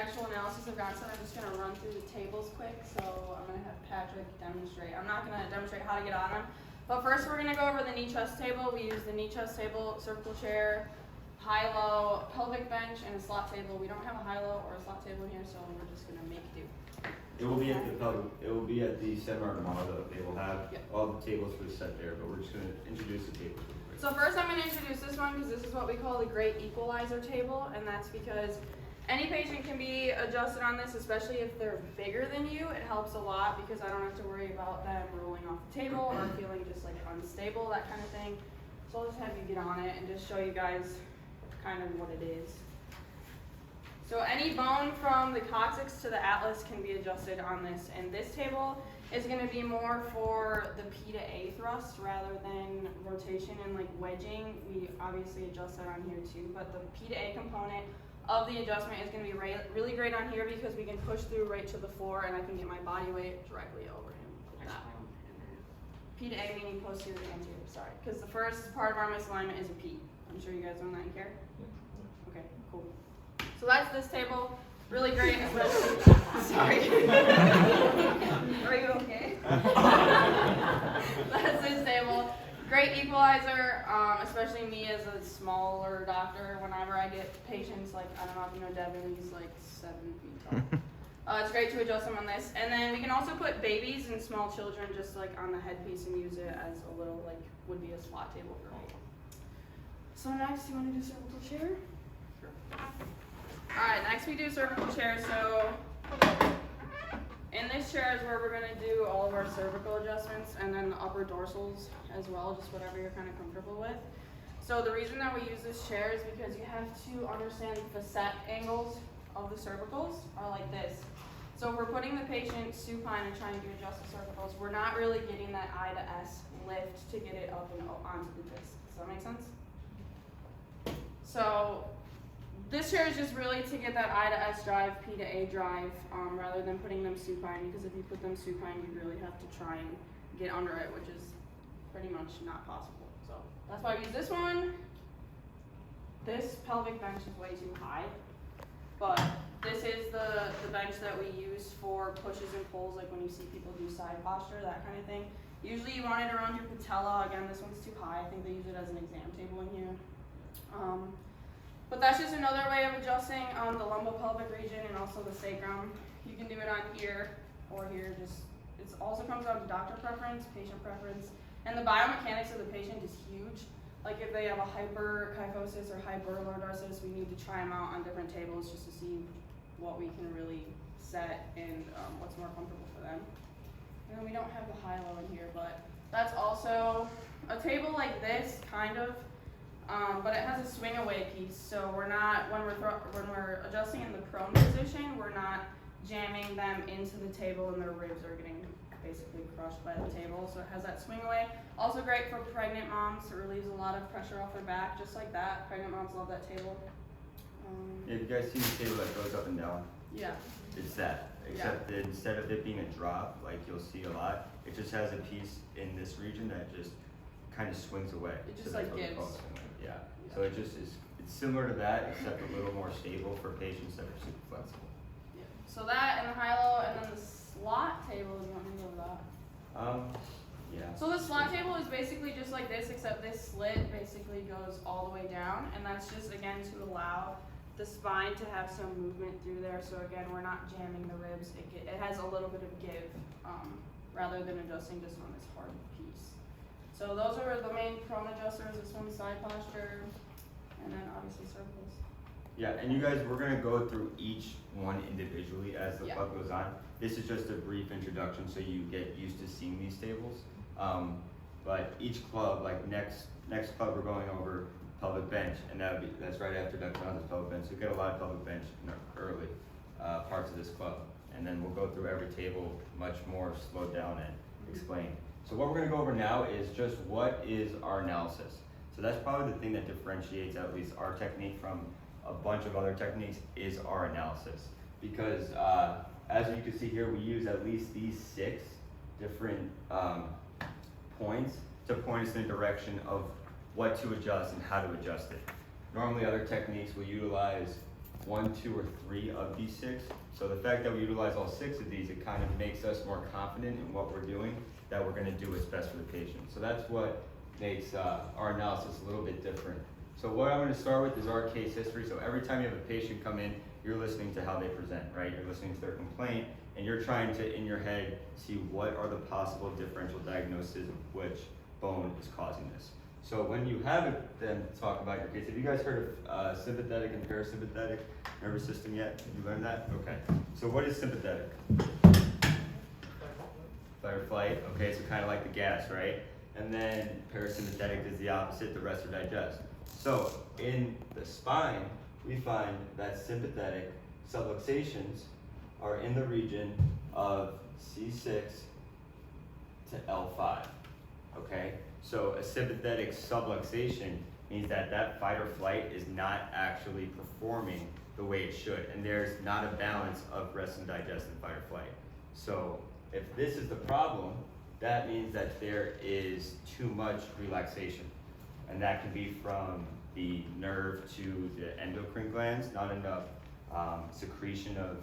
actual analysis of Gonstead, I'm just going to run through the tables quick. So I'm going to have Patrick demonstrate. I'm not going to demonstrate how to get on them. But first we're going to go over the knee chest table. We use the knee chest table, cervical chair, high-low, pelvic bench, and a slot table. We don't have a high-low or a slot table here, so we're just going to make do. It will be at the seminar tomorrow. They will have all the tables for the set there, but we're just going to introduce the tables real quick. So first I'm going to introduce this one because this is what we call the great equalizer table, and that's because any patient can be adjusted on this, especially if they're bigger than you. It helps a lot because I don't have to worry about them rolling off the table or feeling just like unstable, that kind of thing. So I'll just have you get on it and just show you guys kind of what it is. So any bone from the coccyx to the atlas can be adjusted on this, and this table is going to be more for the P to A thrust rather than rotation and like wedging. We obviously adjust that on here too, but the P to A component of the adjustment is going to be really great on here because we can push through right to the floor and I can get my body weight directly over him with that one. P to A meaning posterior to anterior, sorry, because the first part of our misalignment is a P. I'm sure you guys know that and care. Okay, cool. So that's this table. Really great, especially. Sorry. Are you okay? That's this table. Great equalizer, especially me as a smaller doctor. Whenever I get patients, like, I don't know if you know Devin, he's like 7 feet tall. It's great to adjust them on this. And then we can also put babies and small children just like on the headpiece and use it as a little, like, would be a slot table for me. So next, you want to do cervical chair? Sure. Alright, next we do cervical chair. So in this chair is where we're going to do all of our cervical adjustments and then the upper dorsals as well, just whatever you're kind of comfortable with. So the reason that we use this chair is because you have to understand the facet angles of the cervicals are like this. So if we're putting the patient supine and trying to adjust the cervicals, we're not really getting that I to S lift to get it up and onto the disc. Does that make sense? So this chair is just really to get that I to S drive, P to A drive, rather than putting them supine, because if you put them supine, you really have to try and get under it, which is pretty much not possible. So that's why we use this one. This pelvic bench is way too high, but this is the bench that we use for pushes and pulls, like when you see people do side posture, that kind of thing. Usually you want it around your patella. Again, this one's too high. I think they use it as an exam table in here. But that's just another way of adjusting the lumbopelvic region and also the sacrum. You can do it on here or here. It also comes down to doctor preference, patient preference, and the biomechanics of the patient is huge. Like if they have a hyperkyphosis or hyperlordosis, we need to try them out on different tables just to see what we can really set and what's more comfortable for them. And then we don't have the high-low in here, but that's also a table like this, kind of. But it has a swing away piece, so we're not, when we're adjusting in the prone position, we're not jamming them into the table and their ribs are getting basically crushed by the table. So it has that swing away. Also great for pregnant moms. It relieves a lot of pressure off their back, just like that. Pregnant moms love that table. Have you guys seen the table that goes up and down? Yeah. It's that, except that instead of it being a drop, like you'll see a lot, it just has a piece in this region that just kind of swings away. It just so like gives. Yeah. So it just is, it's similar to that, except a little more stable for patients that are super flexible. Yeah. So that and the high-low, and then the slot table, you want me to go over that? Yeah. So the slot table is basically just like this, except this slit basically goes all the way down, and that's just, again, to allow the spine to have some movement through there. So again, we're not jamming the ribs. It has a little bit of give, rather than adjusting just on this hard piece. So those are the main prone adjusters. This one's side posture, and then obviously cervicals. Yeah, and you guys, we're gonna go through each one individually as the club goes on. This is just a brief introduction so you get used to seeing these tables. But each club, like next club we're going over pelvic bench, and that's right after Dr. Johnson's pelvic bench. So we get a lot of pelvic bench in the early parts of this club. And then we'll go through every table much more slowed down and explain. So what we're gonna go over now is just what is our analysis. So that's probably the thing that differentiates at least our technique from a bunch of other techniques is our analysis. Because as you can see here, we use at least these 6 different points to point us in the direction of what to adjust and how to adjust it. Normally other techniques will utilize 1, 2, or 3 of these 6. So the fact that we utilize all 6 of these, it kind of makes us more confident in what we're doing, that we're going to do what's best for the patient. So that's what makes our analysis a little bit different. So what I'm going to start with is our case history. So every time you have a patient come in, you're listening to how they present, right? You're listening to their complaint, and you're trying to, in your head, see what are the possible differential diagnoses of which bone is causing this. So when you have it, then talk about your case. Have you guys heard of sympathetic and parasympathetic nervous system yet? Have you learned that? Okay. So what is sympathetic? Fight or flight. Okay, so kind of like the gas, right? And then parasympathetic is the opposite, the rest or digest. So in the spine, we find that sympathetic subluxations are in the region of C6 to L5, okay? So a sympathetic subluxation means that that fight or flight is not actually performing the way it should, and there's not a balance of rest and digest and fight or flight. So if this is the problem, that means that there is too much relaxation, and that can be from the nerve to the endocrine glands, not enough secretion of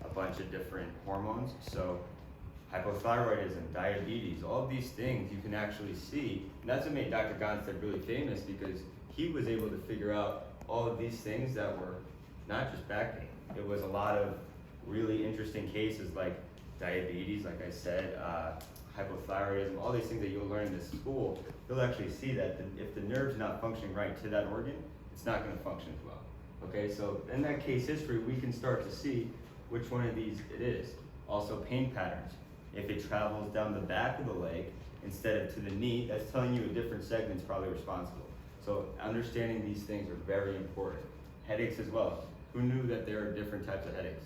a bunch of different hormones. So hypothyroidism, diabetes, all of these things you can actually see. And that's what made Dr. Gonstead really famous, because he was able to figure out all of these things that were not just back pain. It was a lot of really interesting cases like diabetes, like I said, hypothyroidism, all these things that you'll learn in this school. You'll actually see that if the nerve's not functioning right to that organ, it's not going to function as well. Okay, so in that case history, we can start to see which one of these it is. Also pain patterns. If it travels down the back of the leg instead of to the knee, that's telling you a different segment's probably responsible. So understanding these things are very important. Headaches as well. Who knew that there are different types of headaches?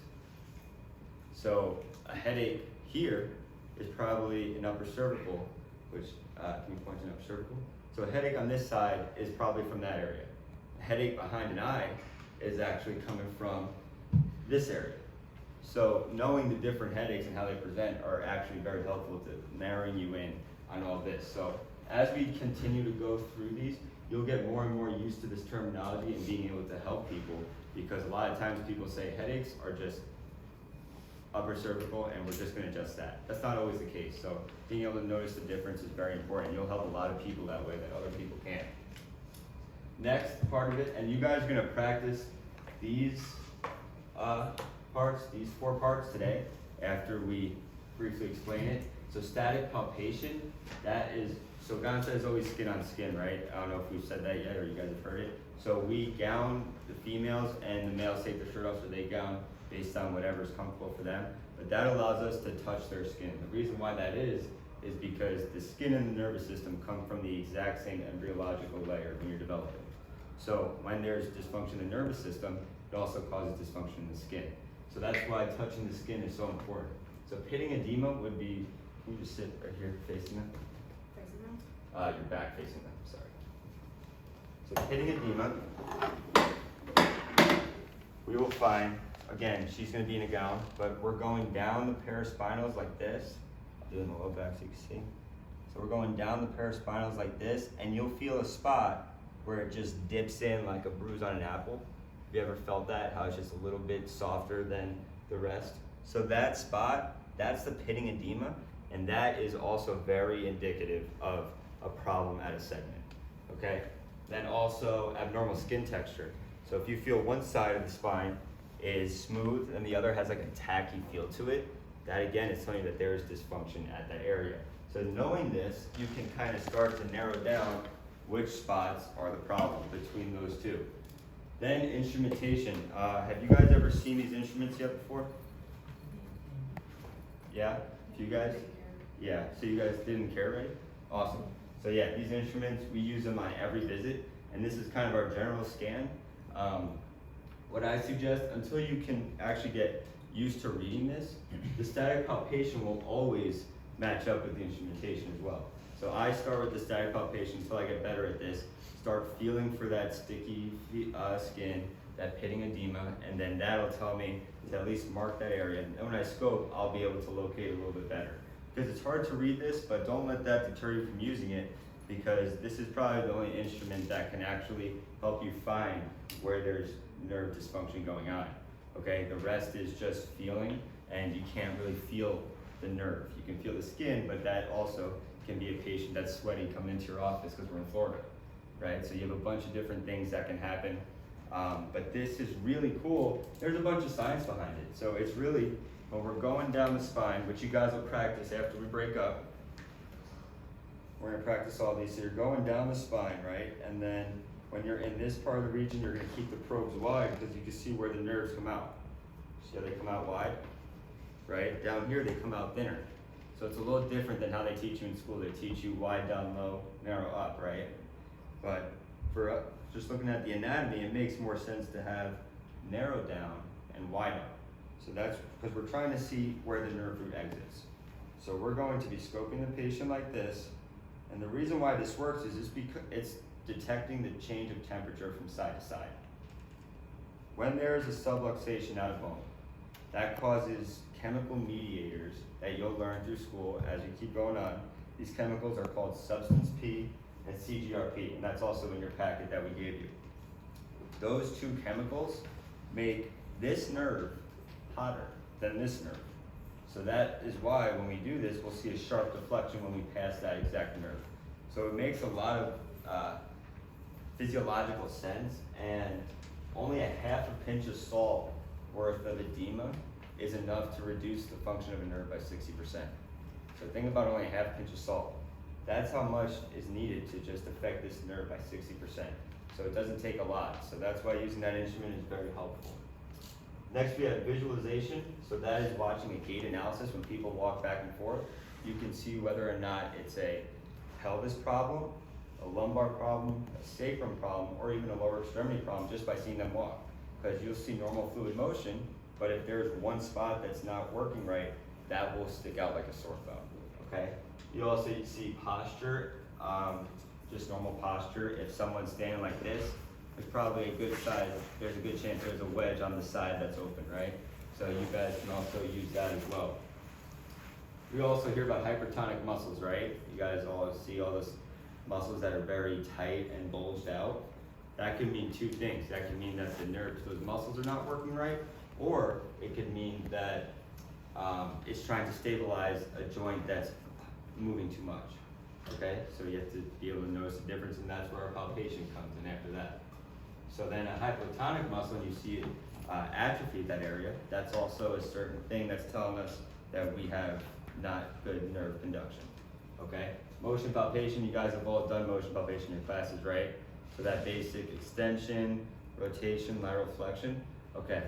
So a headache here is probably an upper cervical, which, can you point to an upper cervical? So a headache on this side is probably from that area. A headache behind an eye is actually coming from this area. So knowing the different headaches and how they present are actually very helpful to narrowing you in on all this. So as we continue to go through these, you'll get more and more used to this terminology and being able to help people, because a lot of times people say headaches are just upper cervical and we're just going to adjust that. That's not always the case. So being able to notice the difference is very important. You'll help a lot of people that way that other people can't. Next part of it, and you guys are going to practice these parts, these 4 parts today after we briefly explain it. So static palpation, that is, so Gonstead is always skin on skin, right? I don't know if we've said that yet or you guys have heard it. So we gown the females and the males take their shirt off, so they gown based on whatever is comfortable for them. But that allows us to touch their skin. The reason why that is because the skin and the nervous system come from the exact same embryological layer when you're developing. So when there's dysfunction in the nervous system, it also causes dysfunction in the skin. So that's why touching the skin is so important. So pitting edema would be, you just sit right here facing them. Facing them? Your back facing them, sorry. So pitting edema, we will find, again, she's going to be in a gown, but we're going down the paraspinals like this. I'll do it in the low back so you can see. So we're going down the paraspinals like this, and you'll feel a spot where it just dips in like a bruise on an apple. Have you ever felt that? How it's just a little bit softer than the rest? So that spot, that's the pitting edema, and that is also very indicative of a problem at a segment, okay? Then also abnormal skin texture. So if you feel one side of the spine is smooth and the other has like a tacky feel to it, that again is telling you that there is dysfunction at that area. So knowing this, you can kind of start to narrow down which spots are the problem between those two. Then instrumentation. Have you guys ever seen these instruments yet before? Yeah? You guys? Yeah, so you guys didn't care, right? Awesome. So yeah, these instruments, we use them on every visit, and this is kind of our general scan. What I suggest, until you can actually get used to reading this, the static palpation will always match up with the instrumentation as well. So I start with the static palpation until I get better at this, start feeling for that sticky skin, that pitting edema, and then that'll tell me to at least mark that area. And when I scope, I'll be able to locate it a little bit better. Because it's hard to read this, but don't let that deter you from using it, because this is probably the only instrument that can actually help you find where there's nerve dysfunction going on. Okay, the rest is just feeling, and you can't really feel the nerve. You can feel the skin, but that also can be a patient that's sweaty coming into your office because we're in Florida, right? So you have a bunch of different things that can happen. But this is really cool. There's a bunch of science behind it. So it's really, when we're going down the spine, which you guys will practice after we break up, we're gonna practice all these. So you're going down the spine, right? And then when you're in this part of the region, you're gonna keep the probes wide because you can see where the nerves come out. See how they come out wide? Right? Down here, they come out thinner. So it's a little different than how they teach you in school. They teach you wide down low, narrow up, right? But for just looking at the anatomy, it makes more sense to have narrow down and wide up. So that's because we're trying to see where the nerve root exits. So we're going to be scoping the patient like this. And the reason why this works is because it's detecting the change of temperature from side to side. When there is a subluxation out of bone, that causes chemical mediators that you'll learn through school as you keep going on. These chemicals are called substance P and CGRP, and that's also in your packet that we gave you. Those two chemicals make this nerve hotter than this nerve. So that is why when we do this, we'll see a sharp deflection when we pass that exact nerve. So it makes a lot of physiological sense, and only a half a pinch of salt worth of edema is enough to reduce the function of a nerve by 60%. So think about only a half pinch of salt. That's how much is needed to just affect this nerve by 60%. So it doesn't take a lot. So that's why using that instrument is very helpful. Next we have visualization. So that is watching a gait analysis when people walk back and forth. You can see whether or not it's a pelvis problem, a lumbar problem, a sacrum problem, or even a lower extremity problem just by seeing them walk. Because you'll see normal fluid motion, but if there's one spot that's not working right, that will stick out like a sore thumb, okay? You also see posture, just normal posture. If someone's standing like this, there's probably a good size, there's a good chance there's a wedge on the side that's open, right? So you guys can also use that as well. We also hear about hypertonic muscles, right? You guys all see all those muscles that are very tight and bulged out. That could mean two things. That could mean that the nerves, those muscles are not working right, or it could mean that it's trying to stabilize a joint that's moving too much, okay? So you have to be able to notice the difference, and that's where our palpation comes in after that. So then a hypotonic muscle, and you see it atrophy that area, that's also a certain thing that's telling us that we have not good nerve conduction, okay? Motion palpation, you guys have all done motion palpation in classes, right? So that basic extension, rotation, lateral flexion, okay.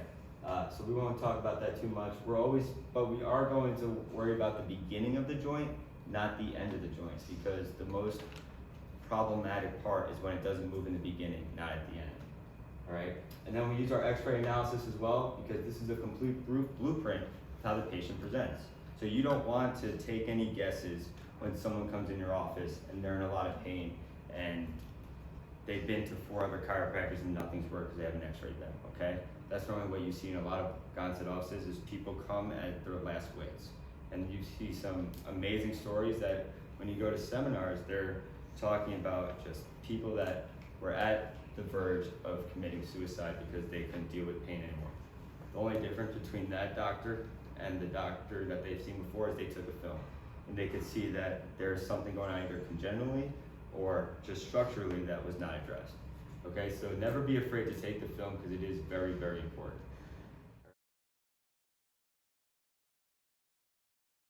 So we won't talk about that too much. But we are going to worry about the beginning of the joint, not the end of the joints, because the most problematic part is when it doesn't move in the beginning, not at the end, all right? And then we use our x-ray analysis as well, because this is a complete blueprint of how the patient presents. So you don't want to take any guesses when someone comes in your office and they're in a lot of pain and they've been to 4 other chiropractors and nothing's worked because they haven't x-rayed them, okay? That's normally what you see in a lot of Gonstead offices is people come at their last wits. And you see some amazing stories that when you go to seminars, they're talking about just people that were at the verge of committing suicide because they couldn't deal with pain anymore. The only difference between that doctor and the doctor that they've seen before is they took a film. And they could see that there's something going on either congenitally or just structurally that was not addressed. Okay, so never be afraid to take the film because it is very, very important.